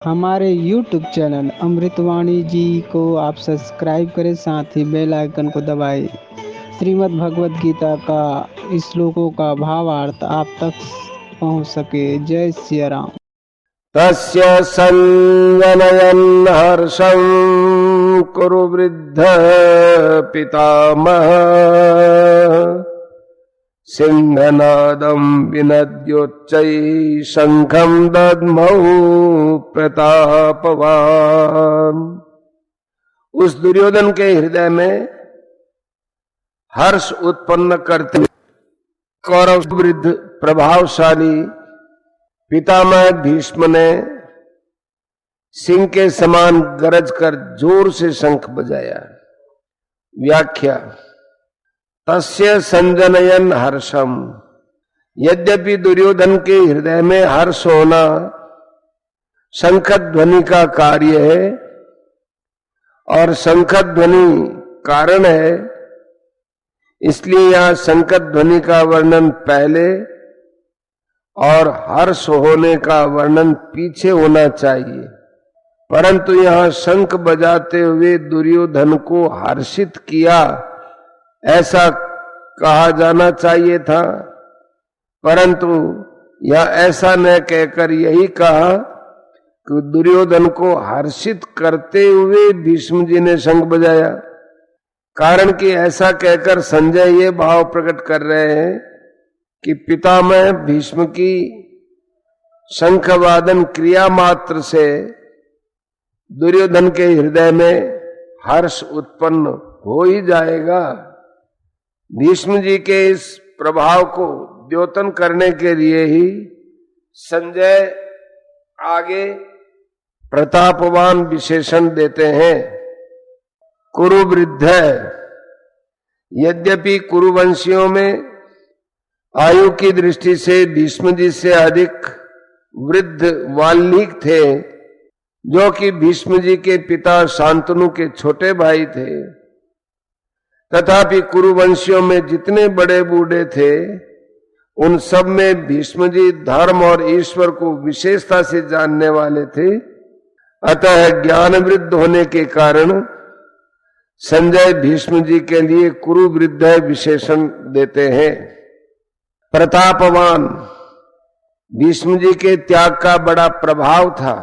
हमारे YouTube channel अमृतवाणी जी को आप सब्सक्राइब करें, साथ ही बेल आइकन को दबाएं। श्रीमद् भगवत गीता का श्लोकों का भावार्थ आप तक पहुंच सके। जय सिया राम। तस्य संजनयन् हर्षं कुरु वृद्ध पितामह सिंहनादं विनद्योच्चैः शंखं दद्मौ प्रतापवान्। उस दुर्योधन के हृदय में हर्ष उत्पन्न करते कौरव वृद्ध प्रभावशाली पितामह भीष्म ने सिंह के समान गरज कर जोर से शंख बजाया। व्याख्या। तस्य संजनयन हर्षम। यद्यपि दुर्योधन के हृदय में हर्ष होना शंख ध्वनि का कार्य है और शंख ध्वनि कारण है, इसलिए यहां शंख ध्वनि का वर्णन पहले और हर्ष होने का वर्णन पीछे होना चाहिए। परंतु यहां शंख बजाते हुए दुर्योधन को हर्षित किया ऐसा कहा जाना चाहिए था, परंतु यह ऐसा न कहकर यही कहा कि दुर्योधन को हर्षित करते हुए भीष्म जी ने शंख बजाया। कारण कि ऐसा कहकर संजय ये भाव प्रकट कर रहे हैं कि पितामह भीष्म की शंखवादन क्रिया मात्र से दुर्योधन के हृदय में हर्ष उत्पन्न हो ही जाएगा। भीष्म जी के इस प्रभाव को द्योतन करने के लिए ही संजय आगे प्रतापवान विशेषण देते हैं। कुरु वृद्ध। यद्यपि कुरुवंशियों में आयु की दृष्टि से भीष्म जी से अधिक वृद्ध वाल्मीकि थे, जो कि भीष्म जी के पिता शांतनु के छोटे भाई थे, तथापि कुरुवंशियों में जितने बड़े बूढ़े थे उन सब में भीष्म जी धर्म और ईश्वर को विशेषता से जानने वाले थे। अतः ज्ञान वृद्ध होने के कारण संजय भीष्म जी के लिए कुरु वृद्ध विशेषण देते हैं। प्रतापवान। भीष्म जी के त्याग का बड़ा प्रभाव था।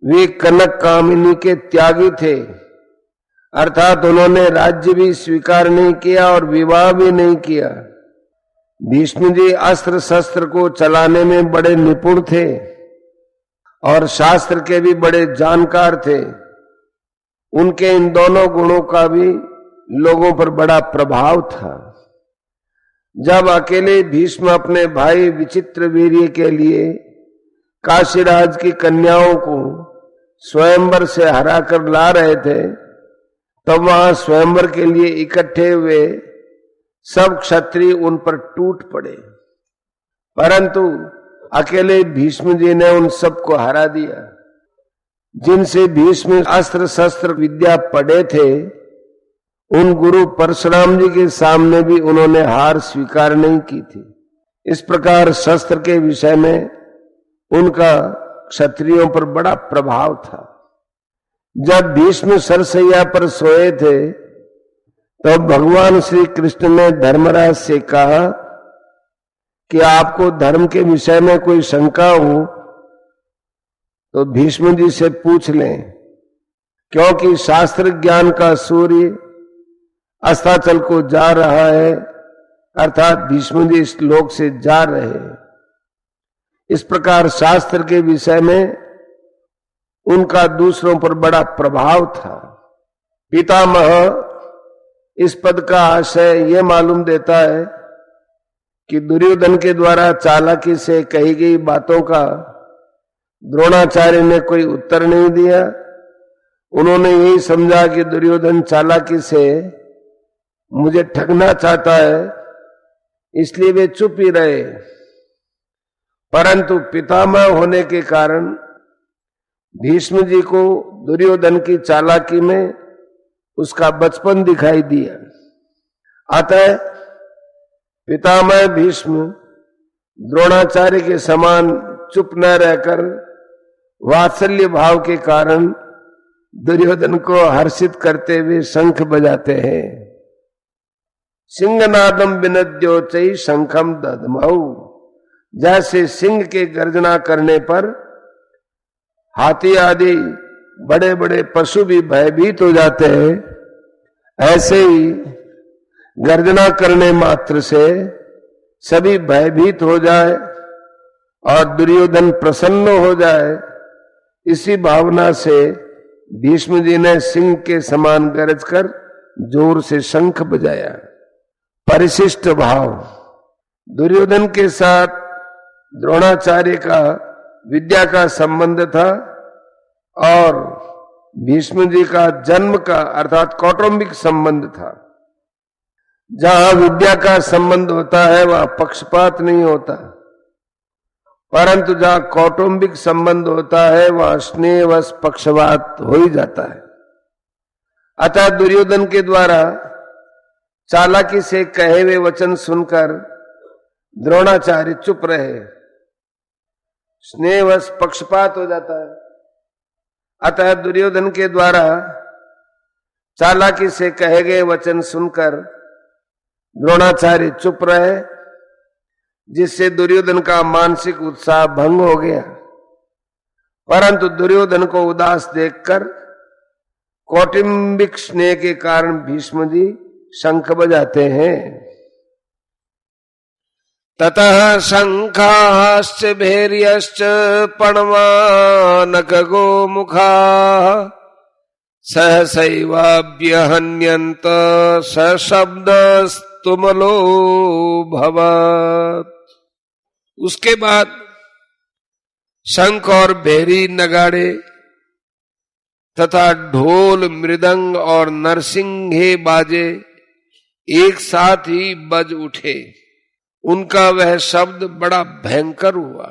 वे कनक कामिनी के त्यागी थे, अर्थात उन्होंने राज्य भी स्वीकार नहीं किया और विवाह भी नहीं किया। भीष्म जी अस्त्र शस्त्र को चलाने में बड़े निपुण थे और शास्त्र के भी बड़े जानकार थे। उनके इन दोनों गुणों का भी लोगों पर बड़ा प्रभाव था। जब अकेले भीष्म अपने भाई विचित्र वीर्य के लिए काशीराज की कन्याओं को स्वयंवर से हरा कर ला रहे थे, तब वहां स्वयंवर के लिए इकट्ठे हुए सब क्षत्रिय उन पर टूट पड़े, परंतु अकेले भीष्म जी ने उन सबको हरा दिया। जिनसे भीष्म अस्त्र शस्त्र विद्या पढ़े थे, उन गुरु परशुराम जी के सामने भी उन्होंने हार स्वीकार नहीं की थी। इस प्रकार शस्त्र के विषय में उनका क्षत्रियों पर बड़ा प्रभाव था। जब भीष्म सरसैया पर सोए थे, तो भगवान श्री कृष्ण ने धर्मराज से कहा कि आपको धर्म के विषय में कोई शंका हो तो भीष्म जी से पूछ लें, क्योंकि शास्त्र ज्ञान का सूर्य अस्ताचल को जा रहा है, अर्थात भीष्म जी इस लोक से जा रहे हैं। इस प्रकार शास्त्र के विषय में उनका दूसरों पर बड़ा प्रभाव था। पितामह इस पद का आशय यह मालूम देता है कि दुर्योधन के द्वारा चालाकी से कही गई बातों का द्रोणाचार्य ने कोई उत्तर नहीं दिया। उन्होंने यही समझा कि दुर्योधन चालाकी से मुझे ठगना चाहता है, इसलिए वे चुप ही रहे। परंतु पितामह होने के कारण भीष्म जी को दुर्योधन की चालाकी में उसका बचपन दिखाई दिया। अतः पितामह भीष्म द्रोणाचार्य के समान चुप न रहकर वात्सल्य भाव के कारण दुर्योधन को हर्षित करते हुए शंख बजाते हैं। सिंहनादम विनद्योचै शंखम दधमऊ, जैसे सिंह के गर्जना करने पर हाथी आदि बड़े बड़े पशु भी भयभीत हो जाते हैं, ऐसे ही गर्जना करने मात्र से सभी भयभीत हो जाए और दुर्योधन प्रसन्न हो जाए, इसी भावना से भीष्म जी ने सिंह के समान गरज कर जोर से शंख बजाया। परिशिष्ट भाव। दुर्योधन के साथ द्रोणाचार्य का विद्या का संबंध था और भीष्म जी का जन्म का अर्थात कौटुंबिक संबंध था। जहां विद्या का संबंध होता है वहां पक्षपात नहीं होता, परंतु जहां कौटुंबिक संबंध होता है वहां स्नेहवश पक्षपात हो ही जाता है। अतः दुर्योधन के द्वारा चालाकी से कहे हुए वचन सुनकर द्रोणाचार्य चुप रहे, स्नेहवश पक्षपात हो जाता है। अतः दुर्योधन के द्वारा चालाकी से कहे गए वचन सुनकर द्रोणाचार्य चुप रहे, जिससे दुर्योधन का मानसिक उत्साह भंग हो गया। परंतु दुर्योधन को उदास देखकर कौटुंबिक स्नेह के कारण भीष्म जी शंख बजाते हैं। ततः शंखाश्च भैर्यश्च पणवानक गोमुखा सहसैवाभ्यहन्यन्त सशब्दस्तुमलो भवत्। उसके बाद शंख और भेरी नगाड़े तथा ढोल मृदंग और नरसिंहे बाजे एक साथ ही बज उठे। उनका वह शब्द बड़ा भयंकर हुआ।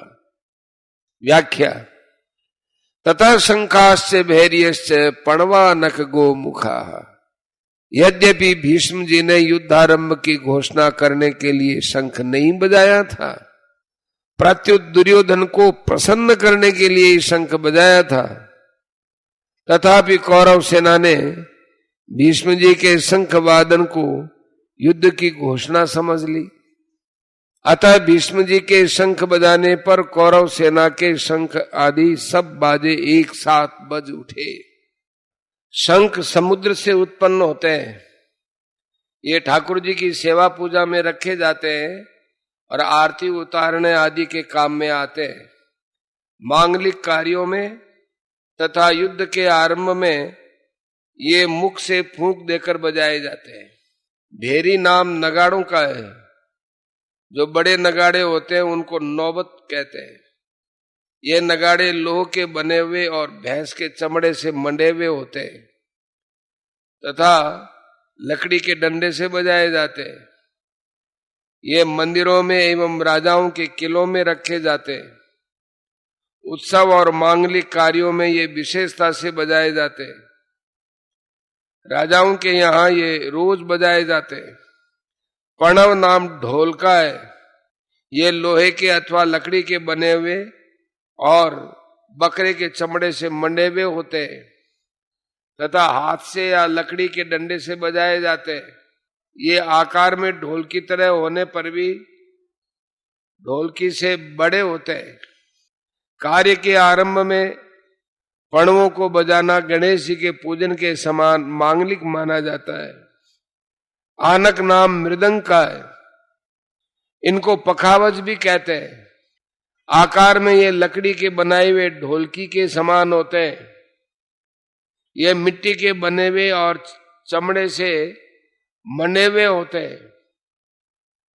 व्याख्या। तथा शंखाश्च भैर्यश्च पणवानक गोमुखा। यद्यपि भीष्म जी ने युद्धारंभ की घोषणा करने के लिए शंख नहीं बजाया था, प्रत्युत दुर्योधन को प्रसन्न करने के लिए शंख बजाया था, तथापि कौरव सेना ने भीष्म जी के शंख वादन को युद्ध की घोषणा समझ ली। अतः भीष्म जी के शंख बजाने पर कौरव सेना के शंख आदि सब बाजे एक साथ बज उठे। शंख समुद्र से उत्पन्न होते हैं। ये ठाकुर जी की सेवा पूजा में रखे जाते हैं और आरती उतारने आदि के काम में आते हैं। मांगलिक कार्यों में तथा युद्ध के आरंभ में ये मुख से फूंक देकर बजाए जाते हैं। भेरी नाम नगाड़ों का है। जो बड़े नगाड़े होते हैं उनको नौबत कहते हैं। ये नगाड़े लोह के बने हुए और भैंस के चमड़े से मंडे हुए होते हैं तथा लकड़ी के डंडे से बजाए जाते हैं। ये मंदिरों में एवं राजाओं के किलों में रखे जाते हैं। उत्सव और मांगलिक कार्यों में ये विशेषता से बजाए जाते हैं। राजाओं के यहाँ ये रोज बजाए जाते हैं। पणव नाम ढोल का है। ये लोहे के अथवा लकड़ी के बने हुए और बकरे के चमड़े से मंडे हुए होते हैं तथा हाथ से या लकड़ी के डंडे से बजाए जाते हैं। ये आकार में ढोल की तरह होने पर भी ढोलकी से बड़े होते हैं। कार्य के आरंभ में पणवों को बजाना गणेश जी के पूजन के समान मांगलिक माना जाता है। आनक नाम मृदंग का है। इनको पखावज भी कहते हैं। आकार में ये लकड़ी के बनाए हुए ढोलकी के समान होते हैं। ये मिट्टी के बने हुए और चमड़े से मंडे हुए होते हैं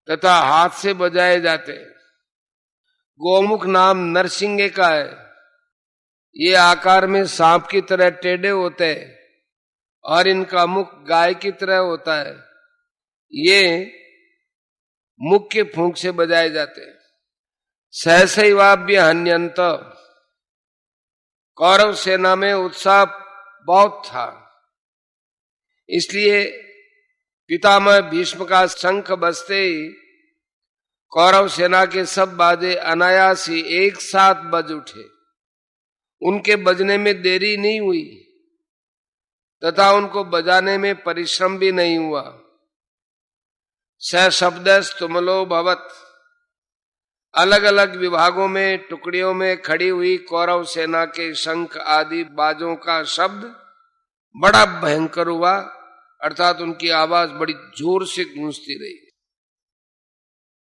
तथा हाथ से बजाए जाते हैं। गोमुख नाम नरसिंगे का है। ये आकार में सांप की तरह टेढ़े होते हैं और इनका मुख गाय की तरह होता है। ये मुख के फूंक से बजाए जाते हैं। सहसैवाभ्य हन्यंत। कौरव सेना में उत्साह बहुत था, इसलिए पितामह भीष्म का शंख बजते ही कौरव सेना के सब बाजे अनायास ही एक साथ बज उठे। उनके बजने में देरी नहीं हुई तथा उनको बजाने में परिश्रम भी नहीं हुआ। स शब्दस तुमलो भवत, अलग अलग विभागों में, टुकड़ियों में खड़ी हुई कौरव सेना के शंख आदि बाजों का शब्द बड़ा भयंकर हुआ, अर्थात उनकी आवाज बड़ी जोर से गूंजती रही।